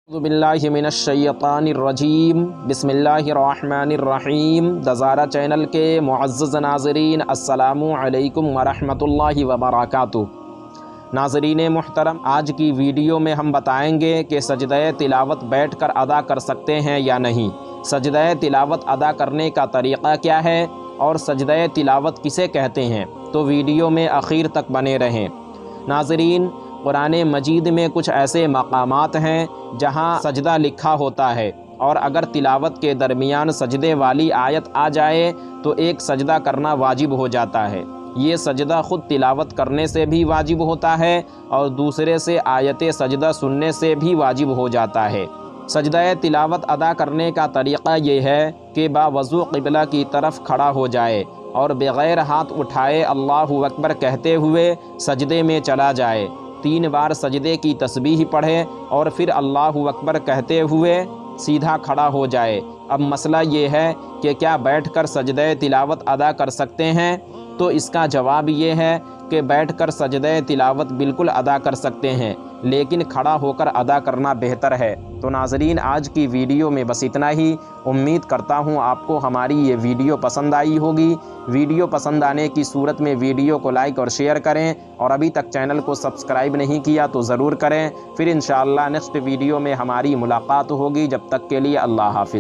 बिल्लाहि मिनश्शैतानिर्रजीम बिस्मिल्लाहिर्रहमानिर्रहीम। दज़ारा चैनल के मुअज़्ज़ज़ नाज़रीन, अस्सलामु अलैकुम वरहमतुल्लाहि वबरकातुहू। नाज़रीन मुहतरम, आज की वीडियो में हम बताएंगे कि सजदे तिलावत बैठकर अदा कर सकते हैं या नहीं, सजदे तिलावत अदा करने का तरीक़ा क्या है और सजदे तिलावत किसे कहते हैं। तो वीडियो में आखिर तक बने रहें। नाज़रीन, कुरान मजीद में कुछ ऐसे मकामात हैं जहां सजदा लिखा होता है और अगर तिलावत के दरमियान सजदे वाली आयत आ जाए तो एक सजदा करना वाजिब हो जाता है। ये सजदा ख़ुद तिलावत करने से भी वाजिब होता है और दूसरे से आयत सजदा सुनने से भी वाजिब हो जाता है। सजदा तिलावत अदा करने का तरीक़ा ये है कि बावज़ू क़िबला की तरफ खड़ा हो जाए और बग़ैर हाथ उठाए अल्लाहु अकबर कहते हुए सजदे में चला जाए। 3 बार सजदे की तस्बीह पढ़े और फिर अल्लाहु अकबर कहते हुए सीधा खड़ा हो जाए। अब मसला ये है कि क्या बैठकर सजदे तिलावत अदा कर सकते हैं, तो इसका जवाब ये है कि बैठकर सजदे तिलावत बिल्कुल अदा कर सकते हैं, लेकिन खड़ा होकर अदा करना बेहतर है। तो नाज़रीन, आज की वीडियो में बस इतना ही। उम्मीद करता हूँ आपको हमारी ये वीडियो पसंद आई होगी। वीडियो पसंद आने की सूरत में वीडियो को लाइक और शेयर करें और अभी तक चैनल को सब्सक्राइब नहीं किया तो ज़रूर करें। फिर इंशाअल्लाह नेक्स्ट वीडियो में हमारी मुलाकात होगी। जब तक के लिए अल्लाह हाफ़िज़।